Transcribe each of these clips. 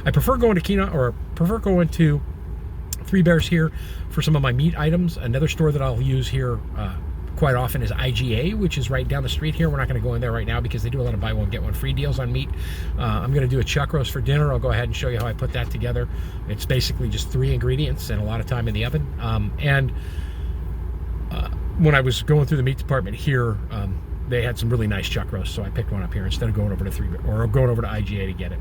I prefer going to Three Bears here for some of my meat items. Another store that I'll use here quite often is IGA, which is right down the street here. We're not going to go in there right now because they do a lot of buy one get one free deals on meat. I'm going to do a chuck roast for dinner. I'll go ahead and show you how I put that together. It's basically just 3 ingredients and a lot of time in the oven. When I was going through the meat department here, they had some really nice chuck roasts, so I picked one up here instead of going over to IGA to get it.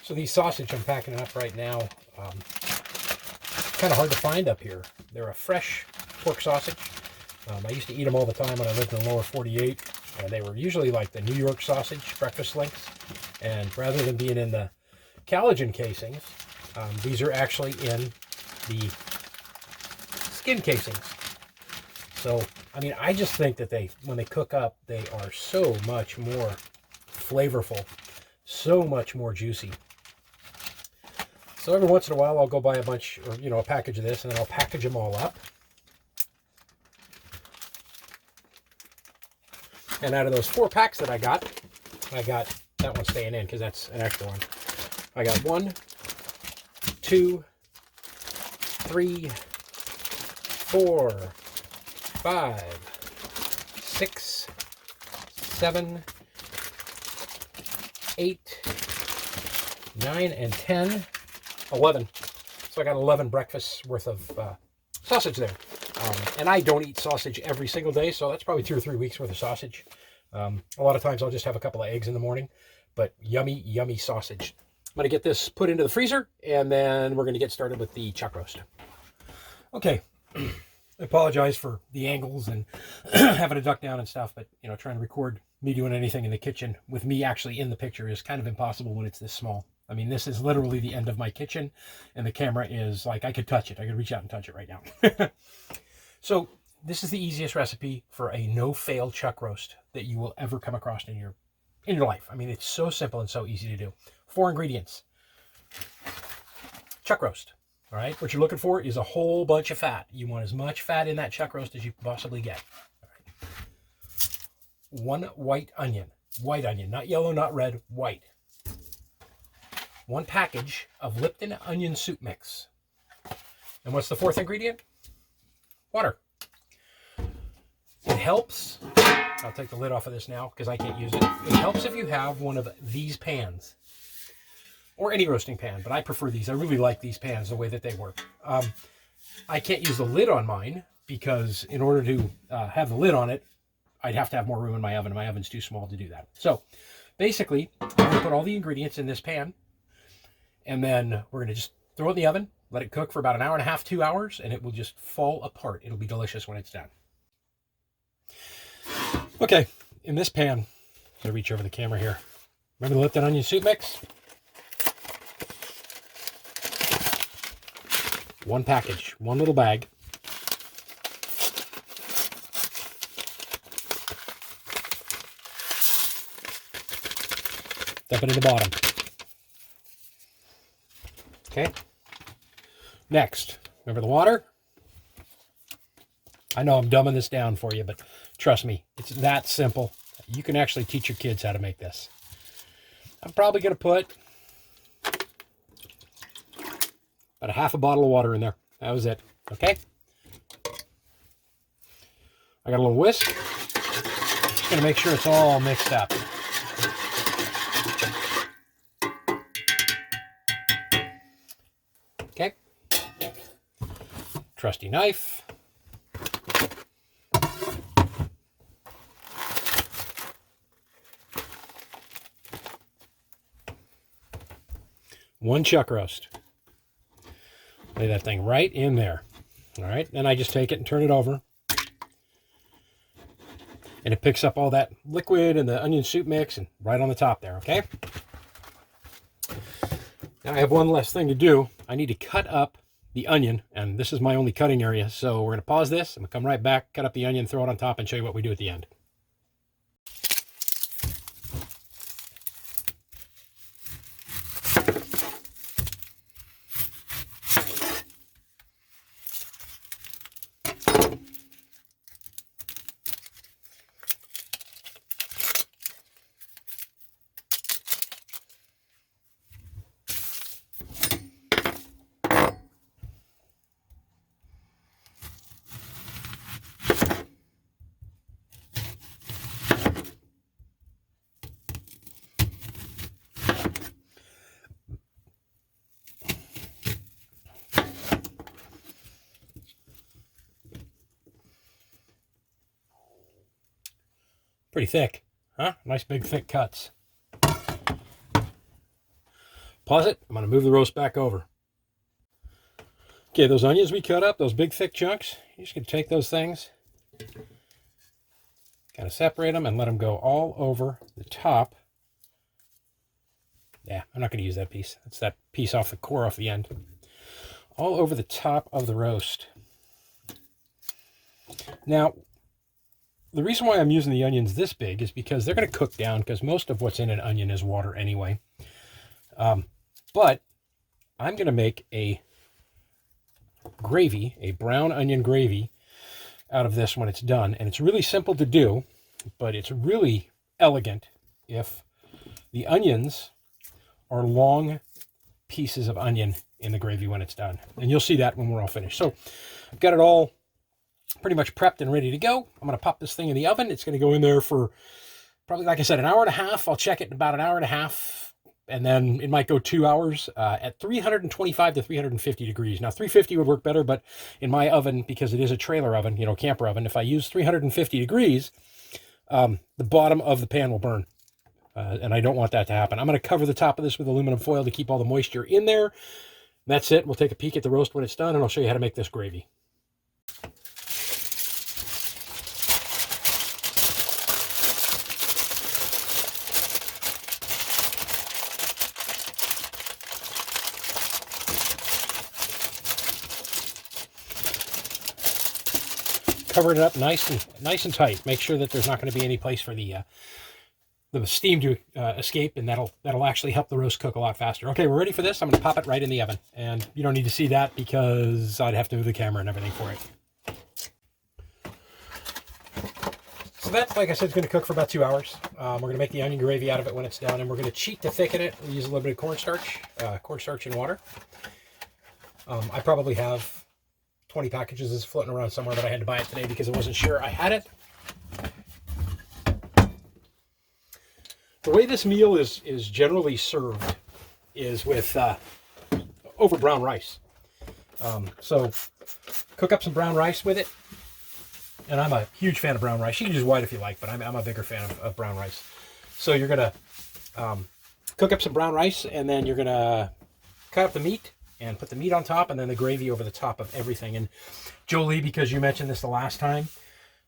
So these sausage, I'm packing it up right now. Kind of hard to find up here. They're a fresh pork sausage. I used to eat them all the time when I lived in the lower 48. And they were usually like the New York sausage breakfast links. And rather than being in the collagen casings, these are actually in the skin casings. So, I mean, I just think that when they cook up, they are so much more flavorful, so much more juicy. So every once in a while, I'll go buy a bunch, or, a package of this, and then I'll package them all up. And out of those 4 packs that I got that one staying in because that's an extra one. I got 1, 2, 3, 4, 5, 6, 7, 8, 9, and 10, 11. So I got 11 breakfasts worth of sausage there. And I don't eat sausage every single day, so that's probably 2 or 3 weeks worth of sausage. A lot of times I'll just have a couple of eggs in the morning, but yummy, yummy sausage. I'm going to get this put into the freezer, and then we're going to get started with the chuck roast. Okay. I apologize for the angles and having to duck down and stuff, but, trying to record me doing anything in the kitchen with me actually in the picture is kind of impossible when it's this small. I mean, this is literally the end of my kitchen, and the camera is like, I could touch it. I could reach out and touch it right now. So this is the easiest recipe for a no-fail chuck roast that you will ever come across in your life. I mean, it's so simple and so easy to do. 4 ingredients. Chuck roast. All right, what you're looking for is a whole bunch of fat. You want as much fat in that chuck roast as you can possibly get. All right. 1 white onion, not yellow, not red, white. 1 package of Lipton onion soup mix. And what's the 4th ingredient? Water. It helps I'll take the lid off of this now because I can't use it. It helps if you have one of these pans or any roasting pan, but I prefer these. I really like these pans, the way that they work. I can't use the lid on mine because in order to have the lid on it, I'd have to have more room in my oven. My oven's too small to do that. So basically, I'm going to put all the ingredients in this pan, and then we're going to just throw it in the oven, let it cook for about an hour and a half, 2 hours, and it will just fall apart. It'll be delicious when it's done. Okay, in this pan, I'm going to reach over the camera here. Remember the Lipton onion soup mix? One package, one little bag. Dump it in the bottom. Okay. Next, remember the water? I know I'm dumbing this down for you, but trust me, it's that simple. You can actually teach your kids how to make this. I'm probably going to put about a half a bottle of water in there. That was it. Okay? I got a little whisk. Just going to make sure it's all mixed up. Okay. Trusty knife. One chuck roast. Lay that thing right in there. All right, then I just take it and turn it over. And it picks up all that liquid and the onion soup mix and right on the top there, okay? Now I have one last thing to do. I need to cut up the onion, and this is my only cutting area, so we're going to pause this. I'm going to come right back, cut up the onion, throw it on top, and show you what we do at the end. Pretty thick, huh? Nice big thick cuts. Pause it. I'm going to move the roast back over. Okay, those onions we cut up, those big thick chunks, you're just going to take those things, kind of separate them and let them go all over the top. Yeah, I'm not going to use that piece. That's that piece off the core, off the end. All over the top of the roast. Now, the reason why I'm using the onions this big is because they're going to cook down, because most of what's in an onion is water anyway. But I'm going to make a gravy, a brown onion gravy, out of this when it's done. And it's really simple to do, but it's really elegant if the onions are long pieces of onion in the gravy when it's done. And you'll see that when we're all finished. So I've got it all pretty much prepped and ready to go. I'm going to pop this thing in the oven. It's going to go in there for probably, like I said, an hour and a half. I'll check it in about an hour and a half, and then it might go 2 hours at 325 to 350 degrees. Now, 350 would work better, but in my oven, because it is a trailer oven, you know, camper oven, if I use 350 degrees, the bottom of the pan will burn, and I don't want that to happen. I'm going to cover the top of this with aluminum foil to keep all the moisture in there. That's it. We'll take a peek at the roast when it's done, and I'll show you how to make this gravy. Cover it up nice and tight. Make sure that there's not going to be any place for the steam to escape, and that'll actually help the roast cook a lot faster. Okay, we're ready for this. I'm going to pop it right in the oven, and you don't need to see that because I'd have to move the camera and everything for it. So that's, like I said, it's going to cook for about 2 hours. We're going to make the onion gravy out of it when it's done, and we're going to cheat to thicken it. We'll use a little bit of cornstarch and water. I probably have 20 packages is floating around somewhere, but I had to buy it today because I wasn't sure I had it. The way this meal is generally served is with over brown rice. So cook up some brown rice with it. And I'm a huge fan of brown rice. You can use white if you like, but I'm a bigger fan of brown rice. So you're going to cook up some brown rice, and then you're going to cut up the meat and put the meat on top, and then the gravy over the top of everything. And Jolie, because you mentioned this the last time,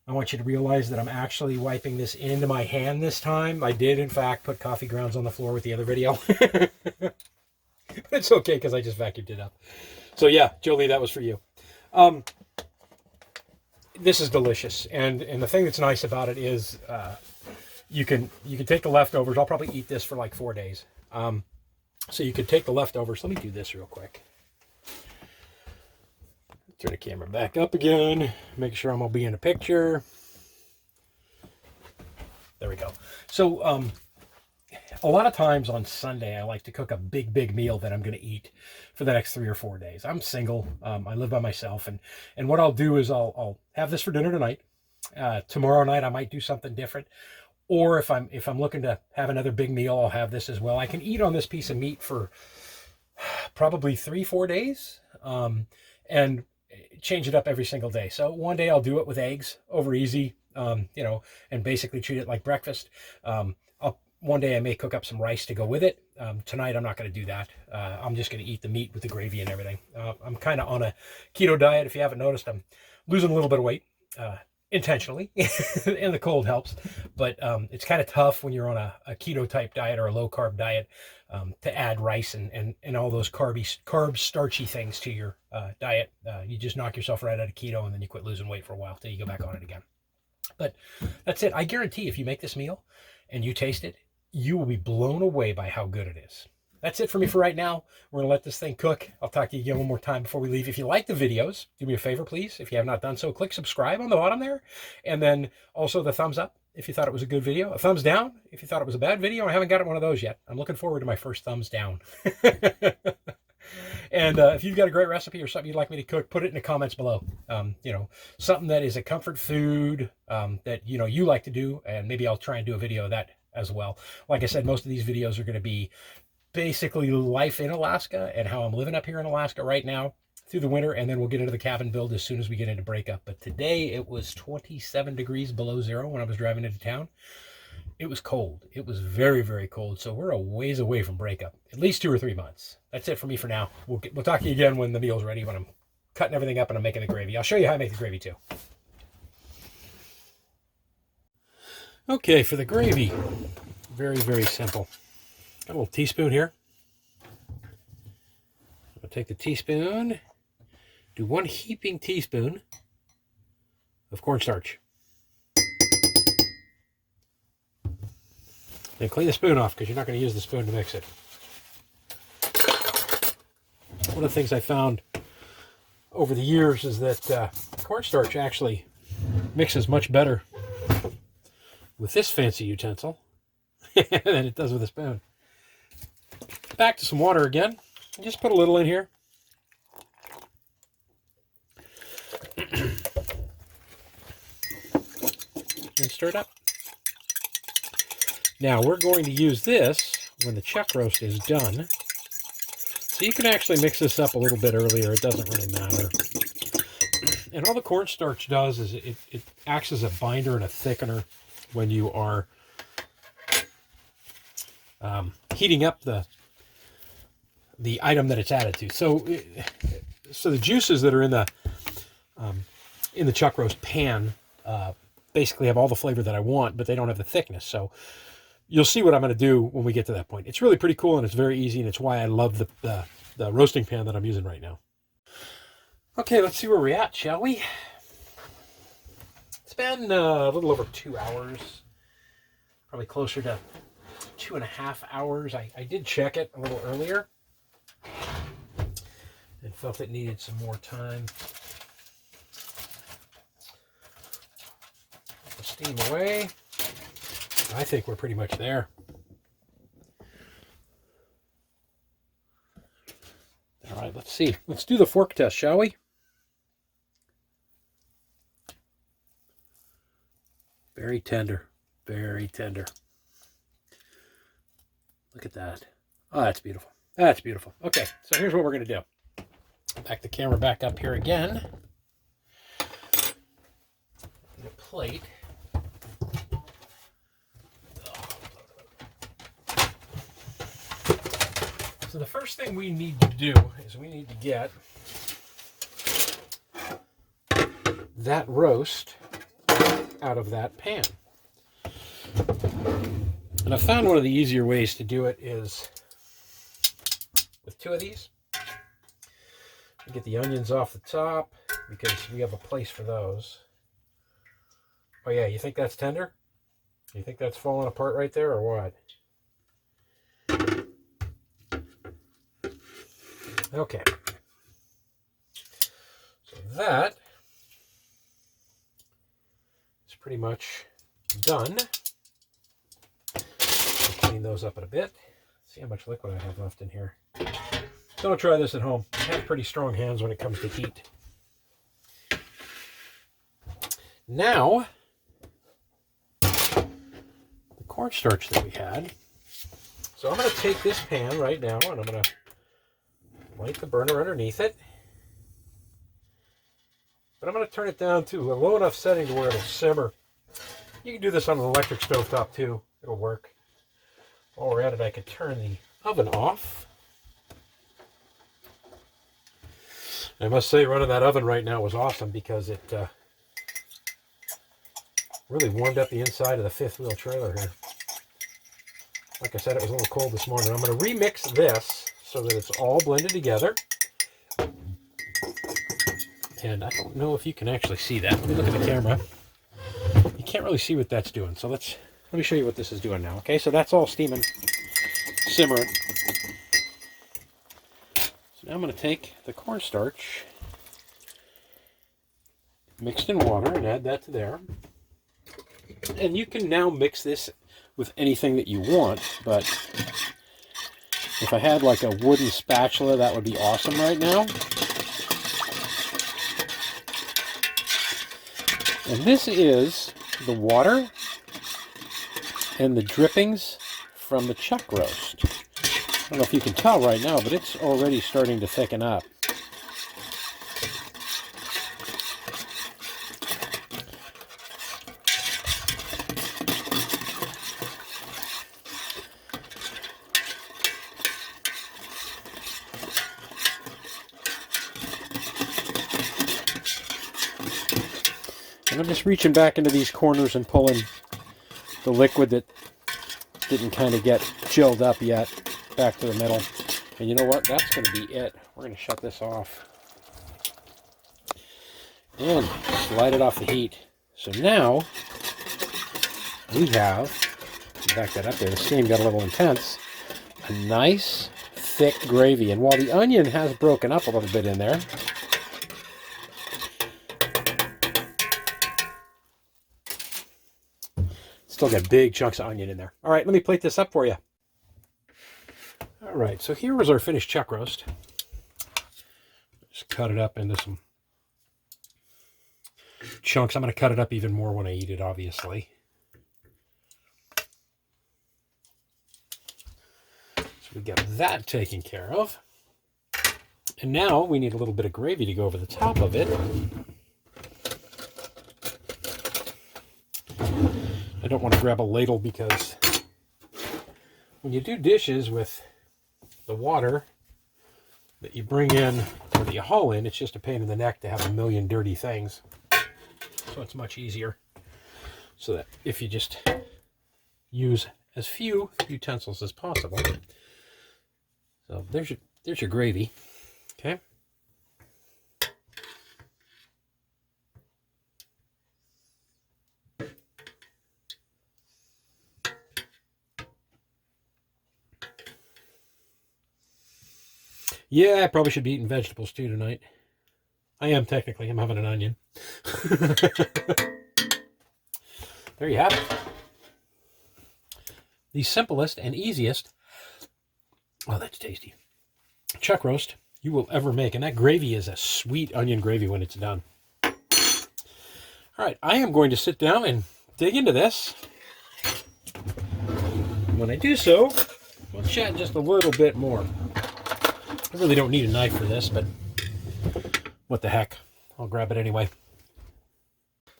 I want you to realize that I'm actually wiping this into my hand this time. I did, in fact, put coffee grounds on the floor with the other video. It's okay, because I just vacuumed it up. So yeah, Jolie, that was for you. This is delicious, and the thing that's nice about it is you can take the leftovers. I'll probably eat this for like 4 days. So you could take the leftovers. Let me do this real quick. Turn the camera back up again. Make sure I'm gonna be in the picture. There we go. So a lot of times on Sunday, I like to cook a big meal that I'm going to eat for the next 3 or 4 days. I'm single. I live by myself. And what I'll do is I'll have this for dinner tonight. Tomorrow night, I might do something different. Or if I'm looking to have another big meal, I'll have this as well. I can eat on this piece of meat for probably 3-4 days. And change it up every single day. So one day I'll do it with eggs over easy, and basically treat it like breakfast. One day I may cook up some rice to go with it. Tonight I'm not going to do that. I'm just going to eat the meat with the gravy and everything. I'm kind of on a keto diet. If you haven't noticed, I'm losing a little bit of weight intentionally, and the cold helps. But it's kind of tough when you're on a keto type diet or a low carb diet to add rice and all those carb starchy things to your diet. You just knock yourself right out of keto, and then you quit losing weight for a while till you go back on it again. But that's it. I guarantee if you make this meal and you taste it, you will be blown away by how good it is. That's it for me for right now. We're going to let this thing cook. I'll talk to you again one more time before we leave. If you like the videos, do me a favor, please. If you have not done so, click subscribe on the bottom there. And then also the thumbs up if you thought it was a good video. A thumbs down if you thought it was a bad video. I haven't got one of those yet. I'm looking forward to my first thumbs down. And if you've got a great recipe or something you'd like me to cook, put it in the comments below. Something that is a comfort food that you like to do, and maybe I'll try and do a video of that as well. Like I said, most of these videos are going to be basically life in Alaska and how I'm living up here in Alaska right now through the winter, and then we'll get into the cabin build as soon as we get into breakup. But today it was 27 degrees below zero when I was driving into town. It was cold. It was very cold. So we're a ways away from breakup, at least 2 or 3 months. That's it for me for now. We'll talk to you again when the meal's ready, when I'm cutting everything up and I'm making the gravy. I'll show you how I make the gravy too. Okay, for the gravy, very simple. Got a little teaspoon here. I'll take the teaspoon, do 1 heaping teaspoon of cornstarch. Then clean the spoon off because you're not going to use the spoon to mix it. One of the things I found over the years is that cornstarch actually mixes much better with this fancy utensil than it does with a spoon. Back to some water again. Just put a little in here. And stir it up. Now we're going to use this when the chuck roast is done. So you can actually mix this up a little bit earlier. It doesn't really matter. And all the cornstarch does is it acts as a binder and a thickener when you are heating up the item that it's added to. So the juices that are in the chuck roast pan basically have all the flavor that I want, but they don't have the thickness. So you'll see what I'm going to do when we get to that point. It's really pretty cool, and it's very easy, and it's why I love the roasting pan that I'm using right now. Okay, let's see where we're at, shall we? It's been a little over 2 hours, probably closer to 2.5 hours. I did check it a little earlier and felt it needed some more time. Put the steam away. I think we're pretty much there. All right, let's see. Let's do the fork test, shall we? Very tender, very tender. Look at that. Oh, that's beautiful. That's beautiful. Okay, so here's what we're going to do. Back the camera back up here again. The plate. So the first thing we need to do is we need to get that roast out of that pan. And I found one of the easier ways to do it is with two of these. We get the onions off the top because we have a place for those. Oh yeah, you think that's tender? You think that's falling apart right there or what? Okay. So that is pretty much done. I'll clean those up in a bit. See how much liquid I have left in here. Don't try this at home. I have pretty strong hands when it comes to heat. Now, the cornstarch that we had. So I'm going to take this pan right now and I'm going to light the burner underneath it. But I'm going to turn it down to a low enough setting to where it'll simmer. You can do this on an electric stovetop too. It'll work. While we're at it, I could turn the oven off. I must say, running that oven right now was awesome because it really warmed up the inside of the fifth wheel trailer here. Like I said, it was a little cold this morning. I'm going to remix this so that it's all blended together. And I don't know if you can actually see that. Let me look at the camera. You can't really see what that's doing. So let me show you what this is doing now. Okay, so that's all steaming, simmering. So now I'm going to take the cornstarch mixed in water and add that to there. And you can now mix this with anything that you want, but if I had like a wooden spatula, that would be awesome right now. And this is the water and the drippings from the chuck roast. I don't know if you can tell right now, but it's already starting to thicken up. And I'm just reaching back into these corners and pulling the liquid that didn't kind of get chilled up yet back to the middle. And you know what? That's going to be it. We're going to shut this off and slide it off the heat. So now we have, back that up there, the steam got a little intense, a nice thick gravy. And while the onion has broken up a little bit in there, still got big chunks of onion in there. All right, let me plate this up for you. All right, so here was our finished chuck roast. Just cut it up into some chunks. I'm going to cut it up even more when I eat it, obviously. So we got that taken care of. And now we need a little bit of gravy to go over the top of it. I don't want to grab a ladle because when you do dishes with the water that you bring in or that you haul in, it's just a pain in the neck to have a million dirty things. So it's much easier so that if you just use as few utensils as possible. So there's your gravy. Okay. Yeah, I probably should be eating vegetables too tonight. I am technically. I'm having an onion. There you have it. The simplest and easiest, oh, that's tasty, chuck roast you will ever make. And that gravy is a sweet onion gravy when it's done. All right, I am going to sit down and dig into this. When I do so, We'll chat just a little bit more. I really don't need a knife for this, but what the heck. I'll grab it anyway.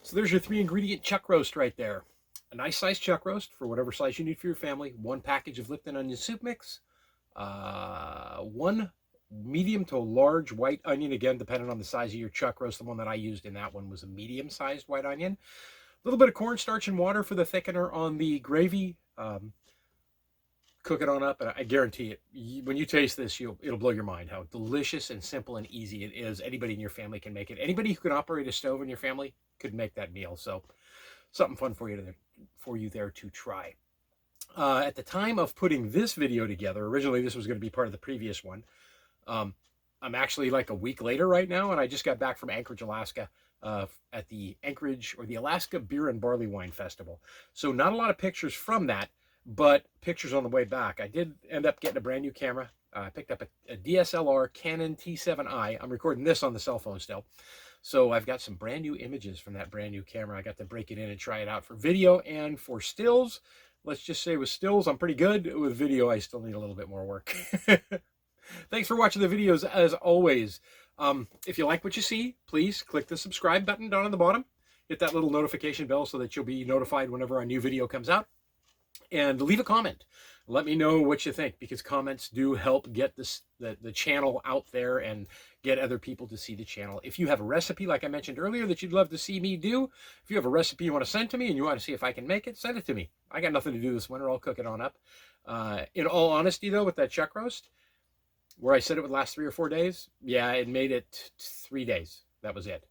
So there's your 3-ingredient chuck roast right there. A nice size chuck roast for whatever size you need for your family. 1 package of Lipton onion soup mix. 1 medium to large white onion, again, depending on the size of your chuck roast. The one that I used in that one was a medium-sized white onion. A little bit of cornstarch and water for the thickener on the gravy. Cook it on up, and I guarantee it, when you taste this, it'll blow your mind how delicious and simple and easy it is. Anybody in your family can make it. Anybody who can operate a stove in your family could make that meal. So something fun for you there to try. At the time of putting this video together, originally this was going to be part of the previous one. I'm actually like a week later right now, and I just got back from Anchorage, Alaska, at the Anchorage or the Alaska Beer and Barley Wine Festival. So not a lot of pictures from that, but pictures on the way back. I did end up getting a brand new camera. I picked up a DSLR Canon T7i. I'm recording this on the cell phone still. So I've got some brand new images from that brand new camera. I got to break it in and try it out for video and for stills. Let's just say with stills, I'm pretty good. With video, I still need a little bit more work. Thanks for watching the videos, as always. If you like what you see, please click the subscribe button down on the bottom. Hit that little notification bell so that you'll be notified whenever a new video comes out. And leave a comment. Let me know what you think, because comments do help get the channel out there and get other people to see the channel. If you have a recipe, like I mentioned earlier, that you'd love to see me do, if you have a recipe you want to send to me and you want to see if I can make it, send it to me. I got nothing to do this winter. I'll cook it on up. In all honesty, though, with that chuck roast, where I said it would last 3 or 4 days, yeah, it made it 3 days. That was it.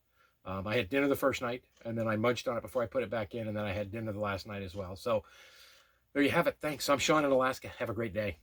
I had dinner the first night, and then I munched on it before I put it back in, and then I had dinner the last night as well. So there you have it. Thanks. I'm Sean in Alaska. Have a great day.